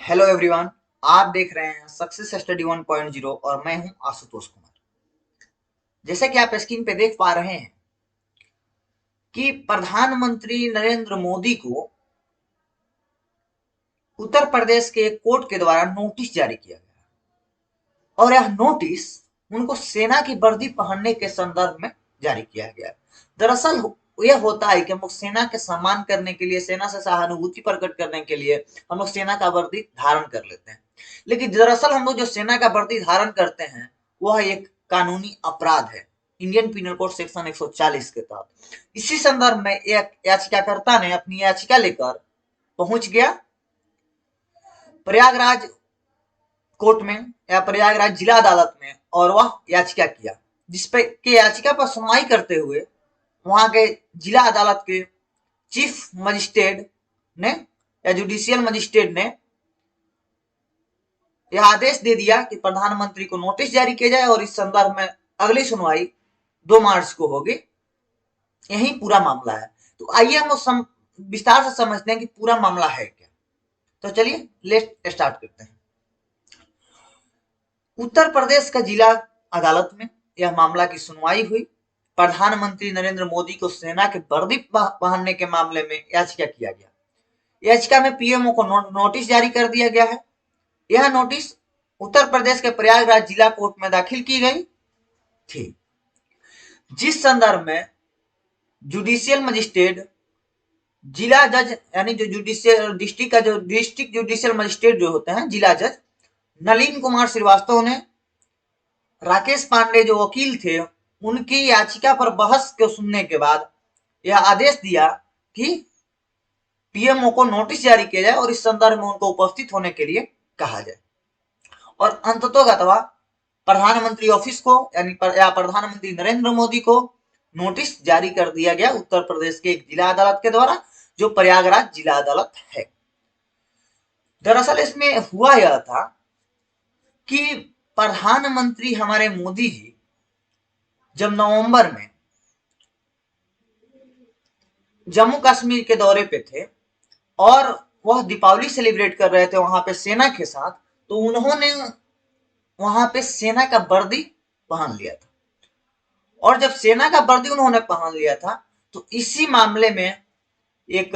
Hello everyone. आप देख रहे हैं सक्सेस स्टडी 1.0 और मैं हूं आशुतोष कुमार। जैसे कि आप स्क्रीन पे देख पा रहे हैं कि प्रधानमंत्री नरेंद्र मोदी को उत्तर प्रदेश के कोर्ट के द्वारा नोटिस जारी किया गया और यह नोटिस उनको सेना की वर्दी पहनने के संदर्भ में जारी किया गया। दरअसल यह होता है कि हम लोग सेना के सम्मान करने के लिए, सेना से सहानुभूति प्रकट करने के लिए हम लोग सेना का वर्दी धारण कर लेते हैं। लेकिन दरअसल हम लोग जो सेना का वर्दी धारण करते हैं वह एक कानूनी अपराध है, इंडियन पीनल कोड सेक्शन 140 के तहत। इसी संदर्भ में एक याचिकाकर्ता ने अपनी याचिका लेकर पहुंच गया प्रयागराज कोर्ट में या प्रयागराज जिला अदालत में और वह याचिका किया, जिसपे के याचिका पर सुनवाई करते हुए वहां के जिला अदालत के चीफ मजिस्ट्रेट ने या जुडिशियल मजिस्ट्रेट ने यह आदेश दे दिया कि प्रधानमंत्री को नोटिस जारी किया जाए और इस संदर्भ में अगली सुनवाई 2 मार्च को होगी। यही पूरा मामला है। तो आइए हम विस्तार से समझते हैं कि पूरा मामला है क्या। तो चलिए लेट्स स्टार्ट करते हैं। उत्तर प्रदेश का जिला अदालत में यह मामला की सुनवाई हुई। प्रधानमंत्री नरेंद्र मोदी को सेना के वर्दी पहनने के मामले में याचिका किया गया। याचिका में पीएमओ को नोटिस जारी कर दिया गया है। यह नोटिस उत्तर प्रदेश के प्रयागराज जिला कोर्ट में दाखिल की गई थी, जिस संदर्भ में जुडिशियल मजिस्ट्रेट, जिला जज यानी जो जुडिशियल डिस्ट्रिक्ट का जो डिस्ट्रिक्ट जुडिशियल मजिस्ट्रेट जो होते हैं जिला जज नलिन कुमार श्रीवास्तव ने राकेश पांडे जो वकील थे उनकी याचिका पर बहस को सुनने के बाद यह आदेश दिया कि पीएमओ को नोटिस जारी किया जाए और इस संदर्भ में उनको उपस्थित होने के लिए कहा जाए। और अंततोगत्वा प्रधानमंत्री ऑफिस को यानी प्रधानमंत्री नरेंद्र मोदी को नोटिस जारी कर दिया गया उत्तर प्रदेश के एक जिला अदालत के द्वारा, जो प्रयागराज जिला अदालत है। दरअसल इसमें हुआ यह था कि प्रधानमंत्री हमारे मोदी जी जब नवंबर में जम्मू कश्मीर के दौरे पे थे और वह दीपावली सेलिब्रेट कर रहे थे वहां पे सेना के साथ, तो उन्होंने वहां पे सेना का वर्दी पहन लिया था। और जब सेना का वर्दी उन्होंने पहन लिया था तो इसी मामले में एक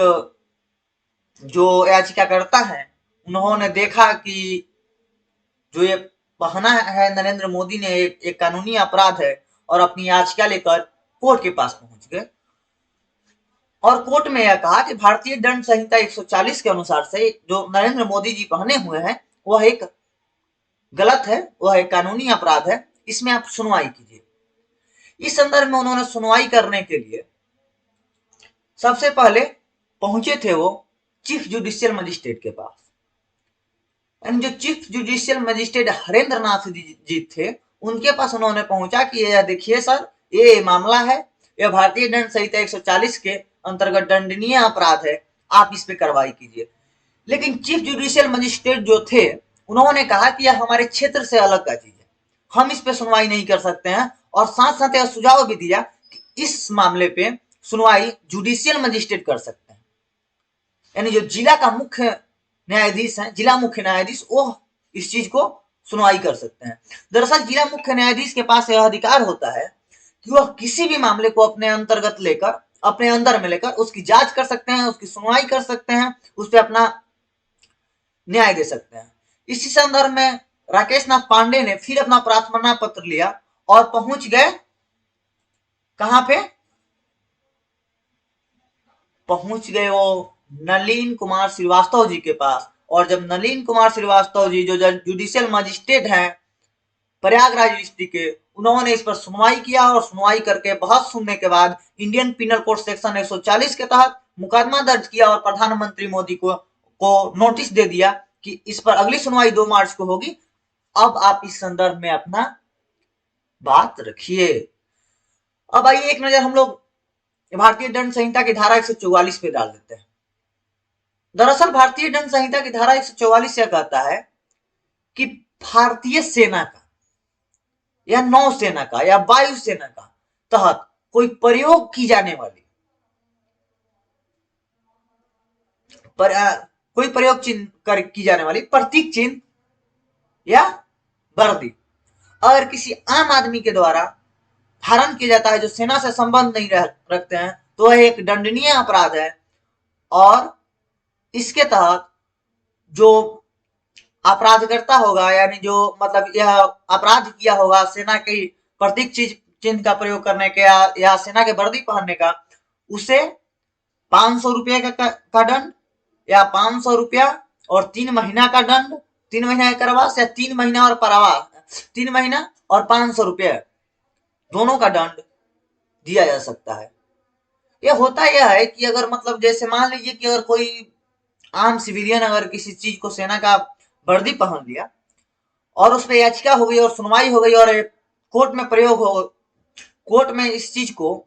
जो याचिकाकर्ता है उन्होंने देखा कि जो ये पहना है नरेंद्र मोदी ने एक कानूनी अपराध है और अपनी याचिका लेकर कोर्ट के पास पहुंच गए और कोर्ट में यह कहा कि भारतीय दंड संहिता 140 के अनुसार से जो नरेंद्र मोदी जी पहने हुए हैं वह एक गलत है, वह एक कानूनी अपराध है, इसमें आप सुनवाई कीजिए। इस संदर्भ में उन्होंने सुनवाई करने के लिए सबसे पहले पहुंचे थे वो चीफ जुडिशियल मजिस्ट्रेट के पास। जो chief judicial magistrate Harendra Nath ji थे उनके पास उन्होंने पहुंचा कि यह देखिए सर, ये मामला है, यह भारतीय दंड संहिता 140 के अंतर्गत दंडनीय अपराध है, आप इस पे कार्रवाई कीजिए। लेकिन चीफ जुडिशियल मजिस्ट्रेट जो थे उन्होंने कहा कि यह हमारे क्षेत्र से अलग का चीज है, हम इस पे सुनवाई नहीं कर सकते हैं। और साथ साथ यह सुझाव भी दिया कि इस मामले पे सुनवाई जुडिशियल मजिस्ट्रेट कर सकते हैं, यानी जो जिला का मुख्य न्यायाधीश है, जिला मुख्य न्यायाधीश, वो इस चीज को सुनवाई कर सकते हैं। दरअसल जिला मुख्य न्यायाधीश के पास यह अधिकार होता है कि वह किसी भी मामले को अपने अंतर्गत लेकर, अपने अंदर में लेकर उसकी जांच कर सकते हैं, उसकी सुनवाई कर सकते हैं, उस पर अपना न्याय दे सकते हैं। इसी संदर्भ में राकेश नाथ पांडे ने फिर अपना प्रार्थना पत्र लिया और पहुंच गए कहां पे, पहुंच गए वो नलिन कुमार श्रीवास्तव जी के पास। और जब नलिन कुमार श्रीवास्तव जी जो जुडिशियल मजिस्ट्रेट हैं प्रयागराज डिस्ट्रिक्ट के, उन्होंने इस पर सुनवाई किया और सुनवाई करके बहस सुनने के बाद इंडियन पिनल कोड सेक्शन 140 के तहत मुकदमा दर्ज किया और प्रधानमंत्री मोदी को नोटिस दे दिया कि इस पर अगली सुनवाई 2 मार्च को होगी, अब आप इस संदर्भ में अपना बात रखिए। अब आइए एक नजर हम लोग भारतीय दंड संहिता की धारा 144 पे डाल देते हैं। दरअसल भारतीय दंड संहिता की धारा 144 यह कहता है कि भारतीय सेना का या नौसेना का या वायुसेना का तहत कोई प्रयोग की जाने वाली कोई प्रयोग चिन्ह की जाने वाली प्रतीक चिन्ह या वर्दी अगर किसी आम आदमी के द्वारा धारण किया जाता है जो सेना से संबंध नहीं रखते हैं तो वह एक दंडनीय अपराध है। और इसके तहत जो अपराधकर्ता होगा यानी जो मतलब यह अपराध किया होगा सेना की प्रतीक चिन्ह का प्रयोग करने के या सेना के वर्दी पहनने का, उसे 500 रुपये का दंड या 500 रुपया और 3 महीना का दंड, 3 महीना का कारावास या 3 महीना और परावास, 3 महीना और 500 रुपये दोनों का दंड दिया जा सकता है। यह होता यह है कि अगर मतलब जैसे मान लीजिए कि अगर कोई आम सिविलियन अगर किसी चीज को सेना का वर्दी पहन लिया और उस पर याचिका हो गई और सुनवाई हो गई और कोर्ट में प्रयोग हो, कोर्ट में इस चीज को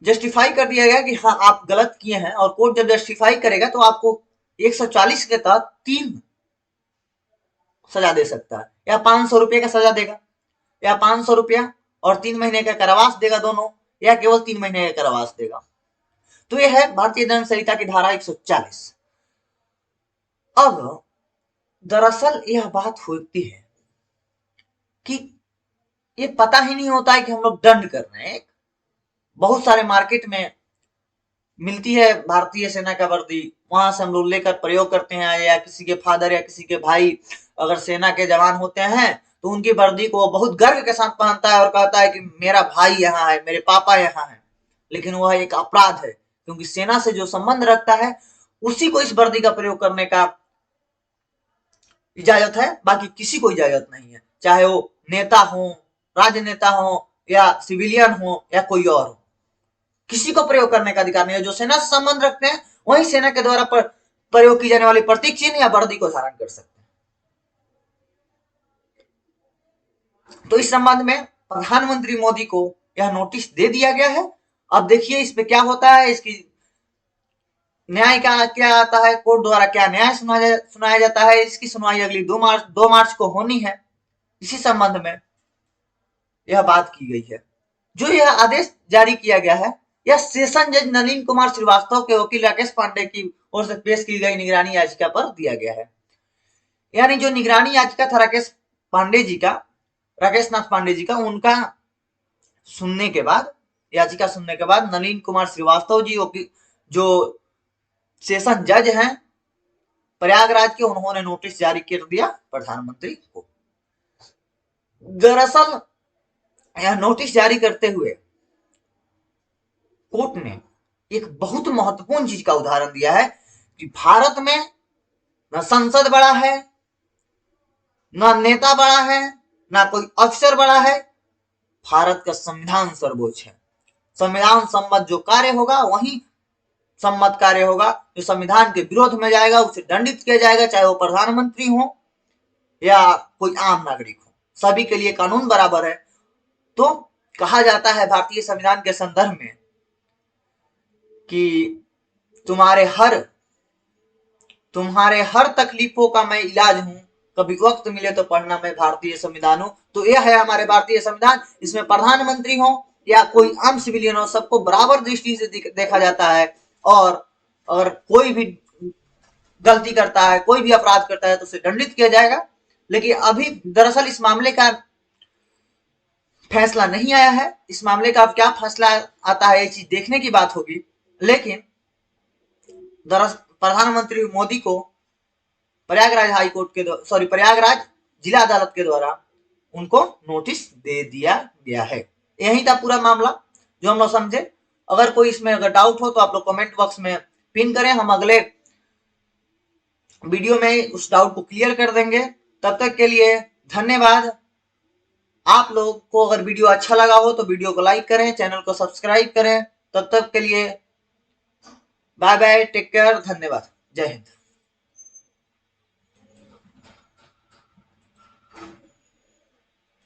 जस्टिफाई कर दिया गया कि हाँ आप गलत किए हैं, और कोर्ट जब जस्टिफाई करेगा तो आपको 140 के तहत 3 सजा दे सकता है, या 500 रुपये का सजा देगा, या 500 रुपया और 3 महीने का कारावास देगा दोनों, या केवल 3 महीने का कारावास देगा। तो यह है भारतीय दंड संहिता की धारा 140। अब दरअसल यह बात होती है कि ये पता ही नहीं होता है कि हम लोग दंड कर रहे हैं। बहुत सारे मार्केट में मिलती है भारतीय सेना का वर्दी, वहां से हम लोग लेकर प्रयोग करते हैं, या किसी के फादर या किसी के भाई अगर सेना के जवान होते हैं तो उनकी वर्दी को बहुत गर्व के साथ पहनता है और कहता है कि मेरा भाई यहाँ है, मेरे पापा यहाँ है। लेकिन वह एक अपराध है, क्योंकि सेना से जो संबंध रखता है उसी को इस वर्दी का प्रयोग करने का इजाजत है, बाकी किसी को इजाजत नहीं है, चाहे वो नेता हो, राजनेता हो या सिविलियन हो या कोई और हो, किसी को प्रयोग करने का अधिकार नहीं है। जो सेना से संबंध रखते हैं वही सेना के द्वारा प्रयोग की जाने वाली प्रतीक चिन्ह या वर्दी को धारण कर सकते हैं। तो इस संबंध में प्रधानमंत्री मोदी को यह नोटिस दे दिया गया है। अब देखिए इस पे क्या होता है, इसकी न्याय का क्या आता है, कोर्ट द्वारा क्या न्याय सुनाया जाता है। इसकी सुनवाई अगली 2 मार्च को होनी है। इसी संबंध में यह बात की गई है। जो यह आदेश जारी किया गया है यह सेशन जज नलिन कुमार श्रीवास्तव के वकील राकेश पांडे की ओर से पेश की गई निगरानी याचिका पर दिया गया है। यानी जो निगरानी याचिका था राकेश नाथ पांडे जी का, उनका सुनने के बाद, याचिका सुनने के बाद नलिन कुमार श्रीवास्तव जी जो सेशन जज हैं प्रयागराज के, उन्होंने नोटिस जारी कर दिया प्रधानमंत्री को। दरअसल यह नोटिस जारी करते हुए कोर्ट ने एक बहुत महत्वपूर्ण चीज का उदाहरण दिया है कि भारत में न संसद बड़ा है, न नेता बड़ा है, ना कोई अफसर बड़ा है, भारत का संविधान सर्वोच्च है। संविधान सम्मत जो कार्य होगा वही सम्मत कार्य होगा, जो संविधान के विरोध में जाएगा उसे दंडित किया जाएगा, चाहे वो प्रधानमंत्री हो या कोई आम नागरिक हो, सभी के लिए कानून बराबर है। तो कहा जाता है भारतीय संविधान के संदर्भ में कि तुम्हारे हर तकलीफों का मैं इलाज हूं, कभी वक्त मिले तो पढ़ना मैं भारतीय संविधान हूं। तो यह है हमारे भारतीय संविधान। इसमें प्रधानमंत्री हो या कोई आम सिविलियन हो, सबको बराबर दृष्टि से देखा जाता है, और अगर कोई भी गलती करता है, कोई भी अपराध करता है तो उसे दंडित किया जाएगा। लेकिन अभी दरअसल इस मामले का फैसला नहीं आया है। इस मामले का अब क्या फैसला आता है ये चीज देखने की बात होगी। लेकिन दरअसल प्रधानमंत्री मोदी को प्रयागराज जिला अदालत के द्वारा उनको नोटिस दे दिया गया है। यही था पूरा मामला जो हम लोग समझे। अगर कोई इसमें अगर डाउट हो तो आप लोग कमेंट बॉक्स में पिन करें, हम अगले वीडियो में उस डाउट को क्लियर कर देंगे। तब तक के लिए धन्यवाद। आप लोग को अगर वीडियो अच्छा लगा हो तो वीडियो को लाइक करें, चैनल को सब्सक्राइब करें। तब तक के लिए बाय बाय, टेक केयर, धन्यवाद, जय हिंद।